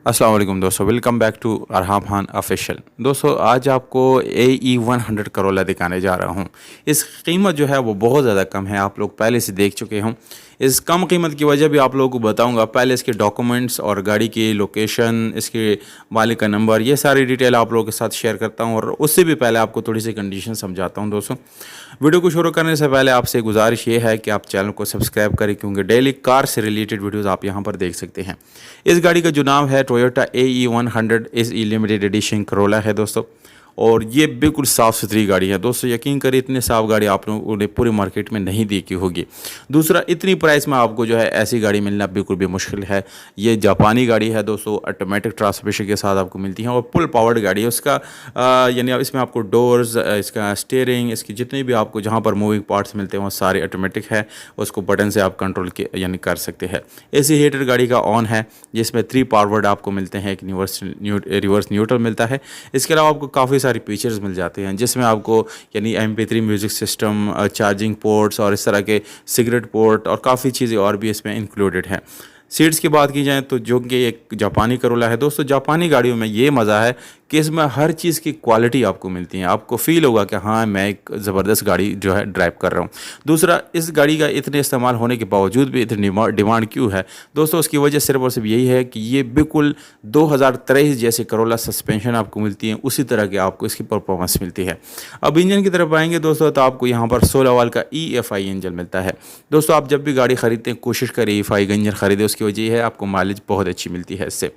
अस्सलाम वालेकुम दोस्तों, welcome back to Arham Khan official. दोस्तों आज आपको AE100 करोला दिखाने जा रहा हूँ। इस कीमत जो है वो बहुत ज़्यादा कम है, आप लोग पहले से देख चुके हों। इस कम कीमत की वजह भी आप लोगों को बताऊंगा। पहले इसके डॉक्यूमेंट्स और गाड़ी की लोकेशन, इसके मालिक का नंबर, ये सारी डिटेल आप लोगों के साथ शेयर करता हूँ और उससे भी पहले आपको थोड़ी सी कंडीशन समझाता हूँ। दोस्तों वीडियो को शुरू करने से पहले आपसे गुजारिश ये है कि आप चैनल को सब्सक्राइब करें, क्योंकि डेली कार से रिलेटेड वीडियोज़ आप यहाँ पर देख सकते हैं। इस गाड़ी का जो नाम है Toyota AE100 SE limited edition Corolla है दोस्तों, और ये बिल्कुल साफ़ सुथरी गाड़ी है दोस्तों। यकीन करें, इतने साफ़ गाड़ी आप लोगों ने पूरी मार्केट में नहीं देखी होगी। दूसरा, इतनी प्राइस में आपको जो है ऐसी गाड़ी मिलना बिल्कुल भी मुश्किल है। ये जापानी गाड़ी है दोस्तों, ऑटोमेटिक ट्रांसमिशन के साथ आपको मिलती है और फुल पावर्ड गाड़ी है। उसका यानी इसमें आपको डोर्स, इसका स्टीयरिंग, इसकी जितने भी आपको जहाँ पर मूविंग पार्ट्स मिलते हैं वो सारे ऑटोमेटिक है। उसको बटन से आप कंट्रोल के यानी कर सकते हैं। AC हीटर गाड़ी का ऑन है, जिसमें 3 पावर्ड आपको मिलते हैं, एक रिवर्स न्यूट्रल मिलता है। इसके अलावा आपको काफ़ी सारे फीचर्स मिल जाते हैं, जिसमें आपको यानी MP3 music system, charging ports और इस तरह के सिगरेट पोर्ट और काफ़ी चीज़ें और भी इसमें इंक्लूडेड हैं। सीट्स की बात की जाए तो जो कि एक जापानी करोला है दोस्तों, जापानी गाड़ियों में ये मज़ा है कि इसमें हर चीज़ की क्वालिटी आपको मिलती है। आपको फील होगा कि हाँ, मैं एक ज़बरदस्त गाड़ी जो है ड्राइव कर रहा हूँ। दूसरा, इस गाड़ी का इतने इस्तेमाल होने के बावजूद भी इतनी डिमांड क्यों है दोस्तों? उसकी वजह सिर्फ और सिर्फ यही है कि ये बिल्कुल 2023 जैसे करोला सस्पेंशन आपको मिलती है, उसी तरह की आपको इसकी परफॉर्मेंस मिलती है। अब इंजन की तरफ आएंगे दोस्तों, तो आपको यहाँ पर 16 वाल का EFI इंजन मिलता है। दोस्तों आप जब भी गाड़ी खरीदते हैं कोशिश करें EFI का इंजन खरीदें, उसकी वजह यह है आपको माइलेज बहुत अच्छी मिलती है इससे।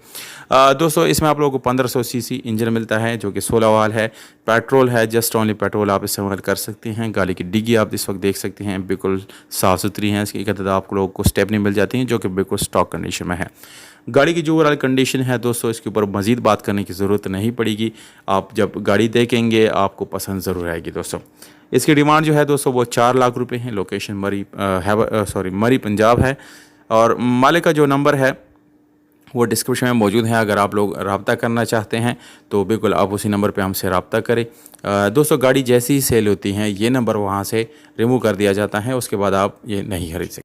दोस्तों इसमें आप लोगों को 1500 सीसी इंजन मिलता है, जो कि 16 वाल है। पेट्रोल है, जस्ट ओनली पेट्रोल आप इस्तेमाल कर सकते हैं। गाड़ी की डिग्गी आप इस वक्त देख सकते हैं, बिल्कुल साफ़ सुथरी है। इसकी एक आप लोगों को स्टेपनी मिल जाती हैं, जो कि बिल्कुल स्टॉक कंडीशन में है। गाड़ी की जो ओवरऑल कंडीशन है दोस्तों, इसके ऊपर मज़ीद बात करने की ज़रूरत नहीं पड़ेगी। आप जब गाड़ी देखेंगे आपको पसंद ज़रूर आएगी दोस्तों। इसकी डिमांड जो है दोस्तों वो 4 लाख रुपए है। लोकेशन मरी पंजाब है, और मालिक का जो नंबर है वो डिस्क्रिप्शन में मौजूद है। अगर आप लोग रब्ता करना चाहते हैं तो बिल्कुल आप उसी नंबर पे हमसे रब्ता करें। दोस्तों गाड़ी जैसी ही सेल होती है, ये नंबर वहाँ से रिमूव कर दिया जाता है, उसके बाद आप ये नहीं खरीद सकते।